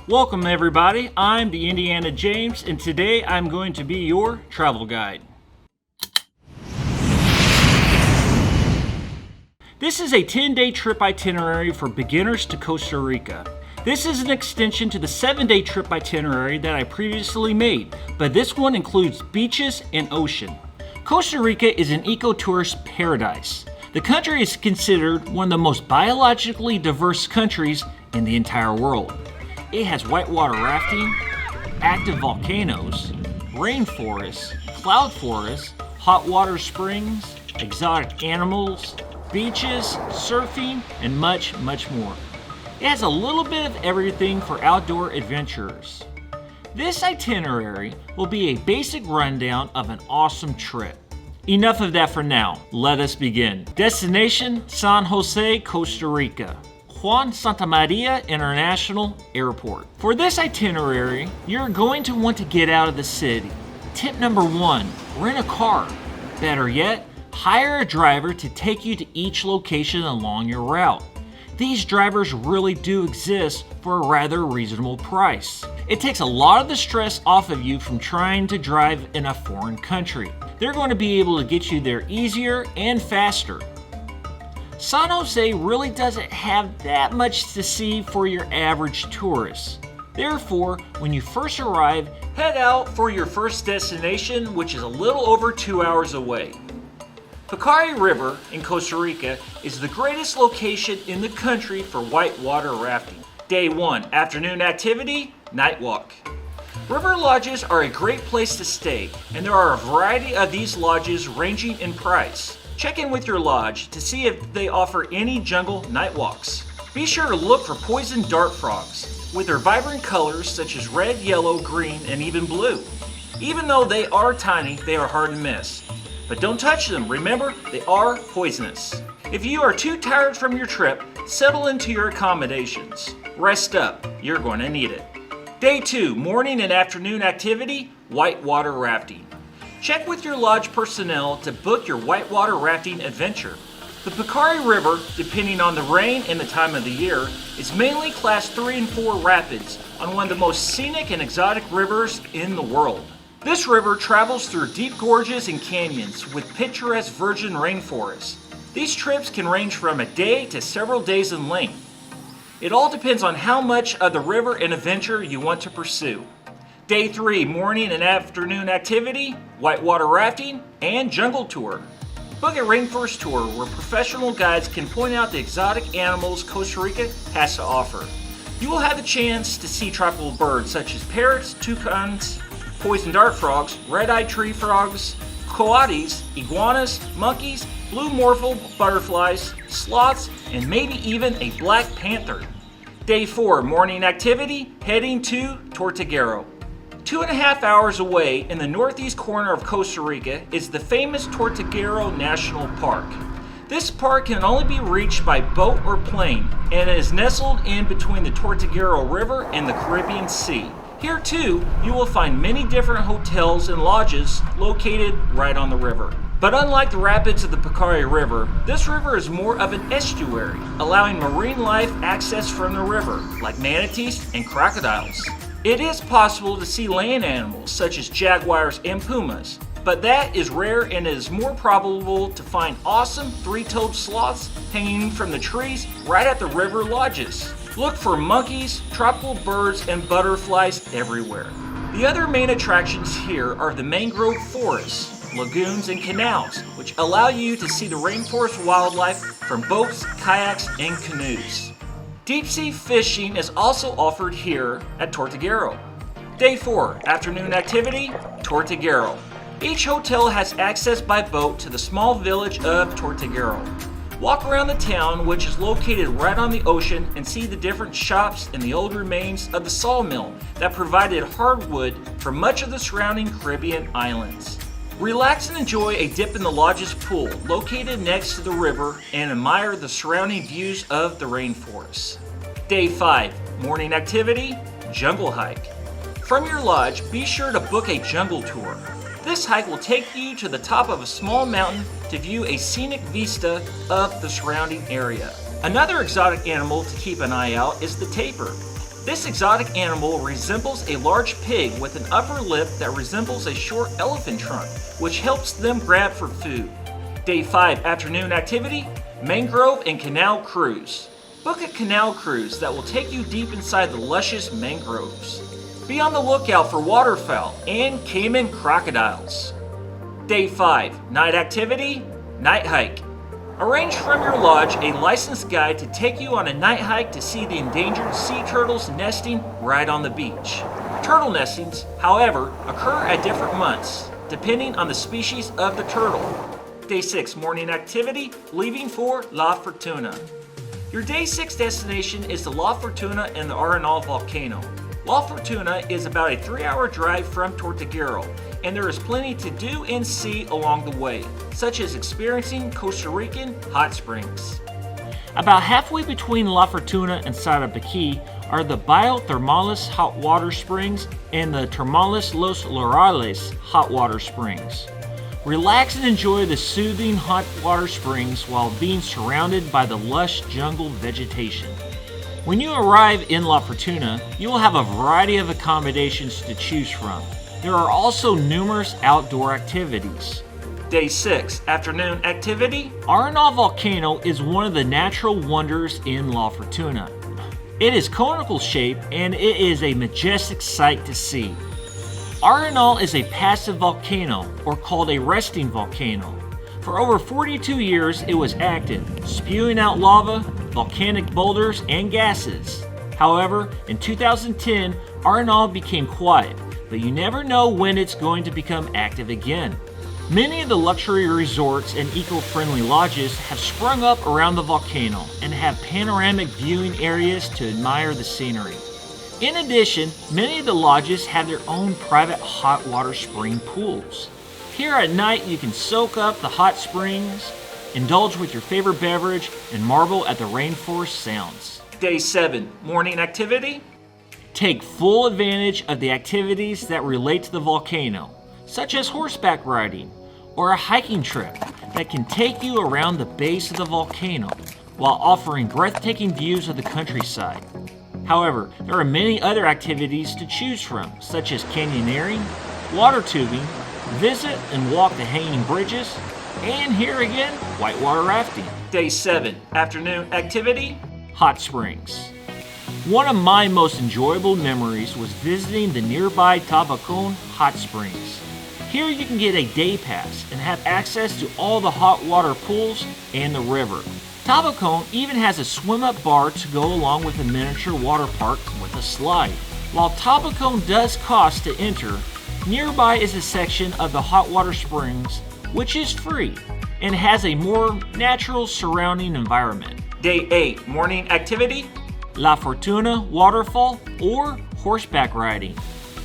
Welcome everybody, I'm the Indiana James, and today I'm going to be your travel guide. This is a 10-day trip itinerary for beginners to Costa Rica. This is an extension to the 7-day trip itinerary that I previously made, but this one includes beaches and ocean. Costa Rica is an ecotourist paradise. The country is considered one of the most biologically diverse countries in the entire world. It has whitewater rafting, active volcanoes, rainforests, cloud forests, hot water springs, exotic animals, beaches, surfing, and much, much more. It has a little bit of everything for outdoor adventurers. This itinerary will be a basic rundown of an awesome trip. Enough of that for now. Let us begin. Destination: San Jose, Costa Rica. Juan Santa Maria International Airport. For this itinerary, you're going to want to get out of the city. Tip number 1, rent a car. Better yet, hire a driver to take you to each location along your route. These drivers really do exist for a rather reasonable price. It takes a lot of the stress off of you from trying to drive in a foreign country. They're going to be able to get you there easier and faster. San Jose really doesn't have that much to see for your average tourist. Therefore, when you first arrive, head out for your first destination, which is a little over 2 hours away. Pacari River in Costa Rica is the greatest location in the country for whitewater rafting. Day 1, afternoon activity, night walk. River lodges are a great place to stay, and there are a variety of these lodges ranging in price. Check in with your lodge to see if they offer any jungle night walks. Be sure to look for poison dart frogs with their vibrant colors such as red, yellow, green, and even blue. Even though they are tiny, they are hard to miss. But don't touch them, remember, they are poisonous. If you are too tired from your trip, settle into your accommodations. Rest up, you're going to need it. Day 2, morning and afternoon activity, whitewater rafting. Check with your lodge personnel to book your whitewater rafting adventure. The Pacari River, depending on the rain and the time of the year, is mainly class 3 and 4 rapids on one of the most scenic and exotic rivers in the world. This river travels through deep gorges and canyons with picturesque virgin rainforests. These trips can range from a day to several days in length. It all depends on how much of the river and adventure you want to pursue. Day 3, morning and afternoon activity, whitewater rafting, and jungle tour. Book a rainforest tour where professional guides can point out the exotic animals Costa Rica has to offer. You will have the chance to see tropical birds such as parrots, toucans, poison dart frogs, red-eyed tree frogs, coatis, iguanas, monkeys, blue morphle butterflies, sloths, and maybe even a black panther. Day 4, morning activity, heading to Tortuguero. 2.5 hours away in the northeast corner of Costa Rica is the famous Tortuguero National Park. This park can only be reached by boat or plane, and it is nestled in between the Tortuguero River and the Caribbean Sea. Here too, you will find many different hotels and lodges located right on the river. But unlike the rapids of the Pacari River, this river is more of an estuary, allowing marine life access from the river, like manatees and crocodiles. It is possible to see land animals such as jaguars and pumas, but that is rare and it is more probable to find awesome three-toed sloths hanging from the trees right at the river lodges. Look for monkeys, tropical birds, and butterflies everywhere. The other main attractions here are the mangrove forests, lagoons, and canals, which allow you to see the rainforest wildlife from boats, kayaks, and canoes. Deep sea fishing is also offered here at Tortuguero. Day 4, afternoon activity, Tortuguero. Each hotel has access by boat to the small village of Tortuguero. Walk around the town, which is located right on the ocean, and see the different shops and the old remains of the sawmill that provided hardwood for much of the surrounding Caribbean islands. Relax and enjoy a dip in the lodge's pool, located next to the river, and admire the surrounding views of the rainforest. Day 5, morning activity, jungle hike. From your lodge, be sure to book a jungle tour. This hike will take you to the top of a small mountain to view a scenic vista of the surrounding area. Another exotic animal to keep an eye out is the tapir. This exotic animal resembles a large pig with an upper lip that resembles a short elephant trunk, which helps them grab for food. Day 5 afternoon activity, Mangrove and Canal cruise. Book a canal cruise that will take you deep inside the luscious mangroves. Be on the lookout for waterfowl and caiman crocodiles. Day 5 night activity, night hike. Arrange from your lodge a licensed guide to take you on a night hike to see the endangered sea turtles nesting right on the beach. Turtle nestings, however, occur at different months, depending on the species of the turtle. Day 6 morning activity, leaving for La Fortuna. Your Day 6 destination is the La Fortuna and the Arenal volcano. La Fortuna is about a 3-hour drive from Tortuguero, and there is plenty to do and see along the way, such as experiencing Costa Rican hot springs. About halfway between La Fortuna and Sarapiquí are the Biothermales hot water springs and the Termales Los Laurales hot water springs. Relax and enjoy the soothing hot water springs while being surrounded by the lush jungle vegetation. When you arrive in La Fortuna, you will have a variety of accommodations to choose from. There are also numerous outdoor activities. Day 6 afternoon activity. Arenal volcano is one of the natural wonders in La Fortuna. It is conical shaped and it is a majestic sight to see. Arenal is a passive volcano, or called a resting volcano. For over 42 years it was active, spewing out lava, volcanic boulders, and gases. However, in 2010, Arenal became quiet, but you never know when it's going to become active again. Many of the luxury resorts and eco-friendly lodges have sprung up around the volcano and have panoramic viewing areas to admire the scenery. In addition, many of the lodges have their own private hot water spring pools. Here at night you can soak up the hot springs, indulge with your favorite beverage, and marvel at the rainforest sounds. Day 7 morning activity. Take full advantage of the activities that relate to the volcano, such as horseback riding or a hiking trip that can take you around the base of the volcano while offering breathtaking views of the countryside. However, there are many other activities to choose from, such as canyoneering, water tubing, visit and walk the hanging bridges, and here again, whitewater rafting. Day 7 afternoon activity, hot springs. One of my most enjoyable memories was visiting the nearby Tabacon hot springs. Here you can get a day pass and have access to all the hot water pools and the river. Tabacon even has a swim-up bar to go along with a miniature water park with a slide. While Tabacon does cost to enter, nearby is a section of the hot water springs which is free and has a more natural surrounding environment. Day 8 morning activity, La Fortuna waterfall or horseback riding.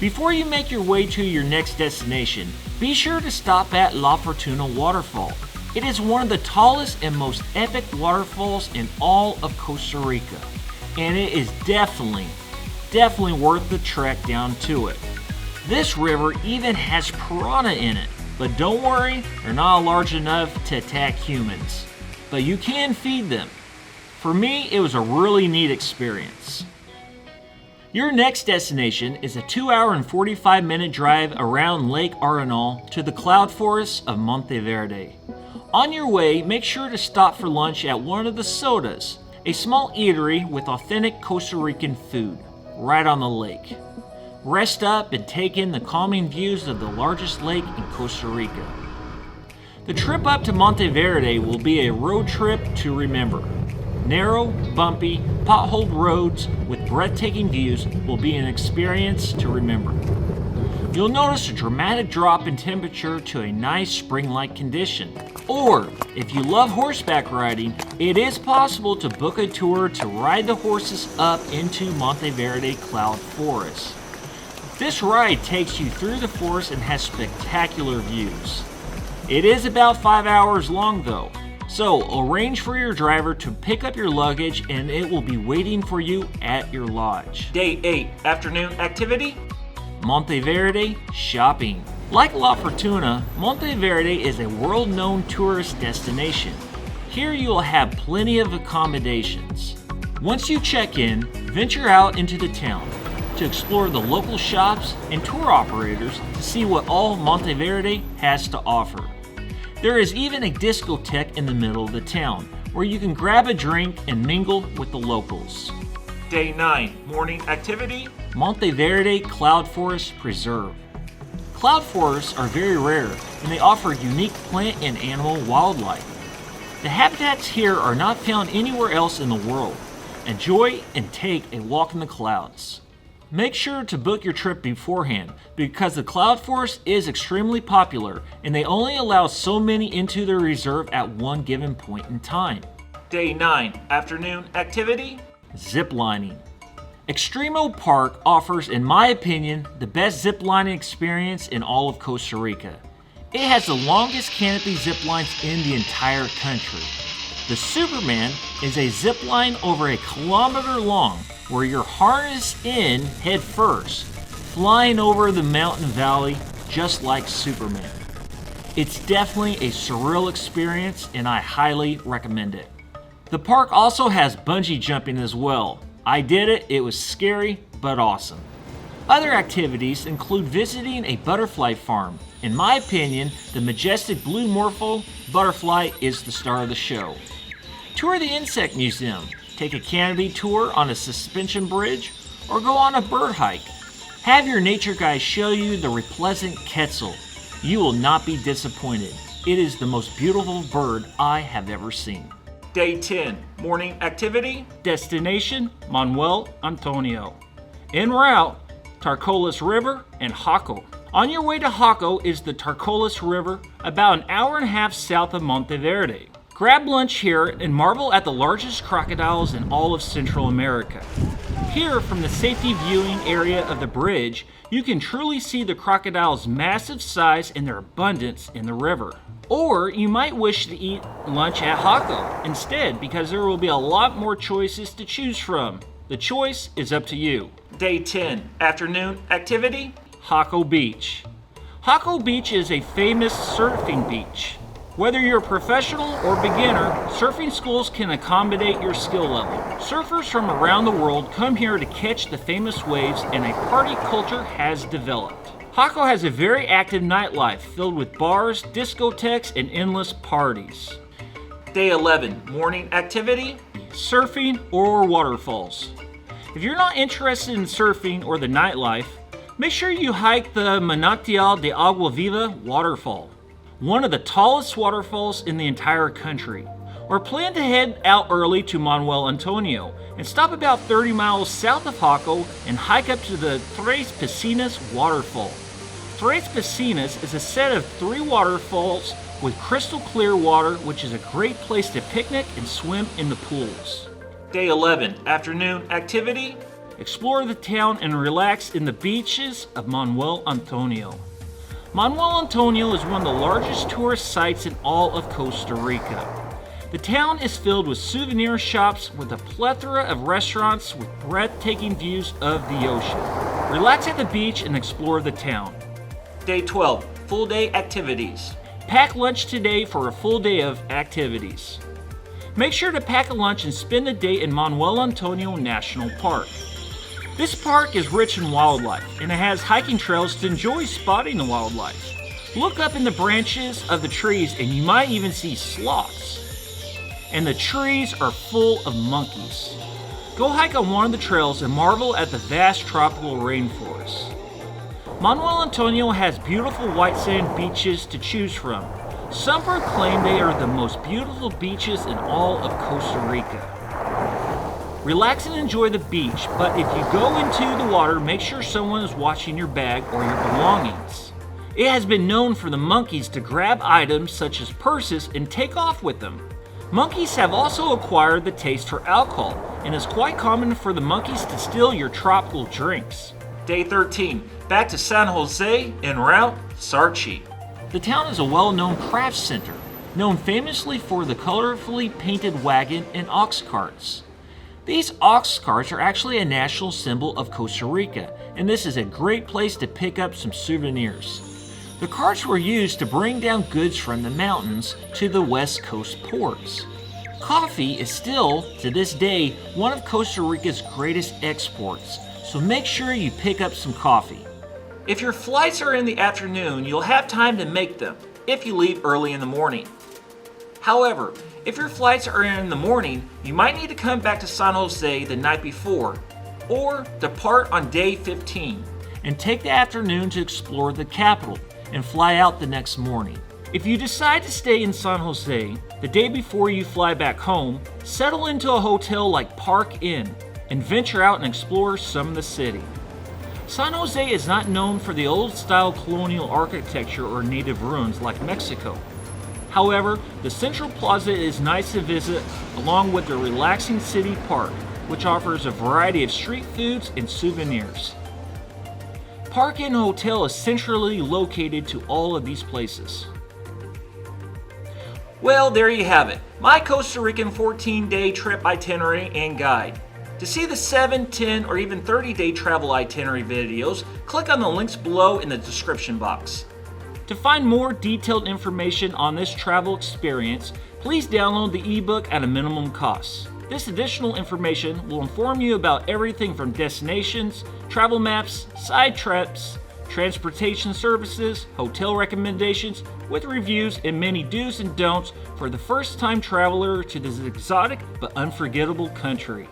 Before you make your way to your next destination, be sure to stop at La Fortuna waterfall. It is one of the tallest and most epic waterfalls in all of Costa Rica, and it is definitely worth the trek down to it. This river even has piranha in it, but don't worry, they're not large enough to attack humans. But you can feed them. For me, it was a really neat experience. Your next destination is a 2-hour and 45-minute drive around Lake Arenal to the cloud forests of Monteverde. On your way, make sure to stop for lunch at one of the Sodas, a small eatery with authentic Costa Rican food, right on the lake. Rest up and take in the calming views of the largest lake in Costa Rica. The trip up to Monteverde will be a road trip to remember. Narrow, bumpy, potholed roads with breathtaking views will be an experience to remember. You'll notice a dramatic drop in temperature to a nice spring-like condition. Or, if you love horseback riding, it is possible to book a tour to ride the horses up into Monteverde Cloud Forest. This ride takes you through the forest and has spectacular views. It is about 5 hours long though, so arrange for your driver to pick up your luggage and it will be waiting for you at your lodge. Day 8 afternoon activity, Monteverde shopping. Like La Fortuna, Monteverde is a world-known tourist destination. Here you will have plenty of accommodations. Once you check in, venture out into the town to explore the local shops and tour operators to see what all Monteverde has to offer. There is even a discotheque in the middle of the town where you can grab a drink and mingle with the locals. Day 9, morning activity, Monteverde Cloud Forest Preserve. Cloud forests are very rare and they offer unique plant and animal wildlife. The habitats here are not found anywhere else in the world. Enjoy and take a walk in the clouds. Make sure to book your trip beforehand because the cloud forest is extremely popular and they only allow so many into the reserve at one given point in time. Day 9, afternoon activity, zip lining. Extremo Park offers, in my opinion, the best zip lining experience in all of Costa Rica. It has the longest canopy zip lines in the entire country. The Superman is a zip line over 1 kilometer long where you're harnessed in head first, flying over the mountain valley just like Superman. It's definitely a surreal experience and I highly recommend it. The park also has bungee jumping as well. I did it, it was scary but awesome. Other activities include visiting a butterfly farm. In my opinion, the majestic blue morpho butterfly is the star of the show. Tour the insect museum, take a canopy tour on a suspension bridge, or go on a bird hike. Have your nature guide show you the repleasant quetzal. You will not be disappointed. It is the most beautiful bird I have ever seen. Day 10, morning activity, destination, Manuel Antonio. En route, Tarcoles River and Jaco. On your way to Jaco is the Tarcoles River, about 1.5 hours south of Monteverde. Grab lunch here and marvel at the largest crocodiles in all of Central America. Here, from the safety viewing area of the bridge, you can truly see the crocodile's massive size and their abundance in the river. Or you might wish to eat lunch at Jaco instead because there will be a lot more choices to choose from. The choice is up to you. Day 10, afternoon activity, Jaco Beach. Jaco Beach is a famous surfing beach. Whether you're a professional or beginner, surfing schools can accommodate your skill level. Surfers from around the world come here to catch the famous waves and a party culture has developed. Jaco has a very active nightlife filled with bars, discotheques, and endless parties. Day 11, morning activity, surfing or waterfalls. If you're not interested in surfing or the nightlife, make sure you hike the Manantial de Agua Viva waterfall, one of the tallest waterfalls in the entire country. Or plan to head out early to Manuel Antonio and stop about 30 miles south of Jaco and hike up to the Tres Piscinas waterfall. Tres Piscinas is a set of 3 waterfalls with crystal clear water, which is a great place to picnic and swim in the pools. Day 11, afternoon activity, explore the town and relax in the beaches of Manuel Antonio. Manuel Antonio is one of the largest tourist sites in all of Costa Rica. The town is filled with souvenir shops with a plethora of restaurants with breathtaking views of the ocean. Relax at the beach and explore the town. Day 12, full day activities. Pack lunch today for a full day of activities. Make sure to pack a lunch and spend the day in Manuel Antonio National Park. This park is rich in wildlife and it has hiking trails to enjoy spotting the wildlife. Look up in the branches of the trees and you might even see sloths. And the trees are full of monkeys. Go hike on one of the trails and marvel at the vast tropical rainforest. Manuel Antonio has beautiful white sand beaches to choose from. Some proclaim they are the most beautiful beaches in all of Costa Rica. Relax and enjoy the beach, but if you go into the water, make sure someone is watching your bag or your belongings. It has been known for the monkeys to grab items such as purses and take off with them. Monkeys have also acquired the taste for alcohol, and it's quite common for the monkeys to steal your tropical drinks. Day 13, back to San Jose, en route, Sarchi. The town is a well-known crafts center, known famously for the colorfully painted wagon and ox carts. These ox carts are actually a national symbol of Costa Rica, and this is a great place to pick up some souvenirs. The carts were used to bring down goods from the mountains to the West Coast ports. Coffee is still, to this day, one of Costa Rica's greatest exports, so make sure you pick up some coffee. If your flights are in the afternoon, you'll have time to make them if you leave early in the morning. However, if your flights are in the morning, you might need to come back to San Jose the night before, or depart on day 15 and take the afternoon to explore the capital and fly out the next morning. If you decide to stay in San Jose, the day before you fly back home, settle into a hotel like Park Inn and venture out and explore some of the city. San Jose is not known for the old-style colonial architecture or native ruins like Mexico. However, the Central Plaza is nice to visit, along with the relaxing city park, which offers a variety of street foods and souvenirs. Park Inn Hotel is centrally located to all of these places. Well, there you have it, my Costa Rican 14-day trip itinerary and guide. To see the 7, 10, or even 30-day travel itinerary videos, click on the links below in the description box. To find more detailed information on this travel experience, please download the ebook at a minimum cost. This additional information will inform you about everything from destinations, travel maps, side trips, transportation services, hotel recommendations, with reviews and many do's and don'ts for the first-time traveler to this exotic but unforgettable country.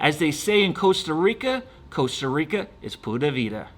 As they say in Costa Rica is pura vida.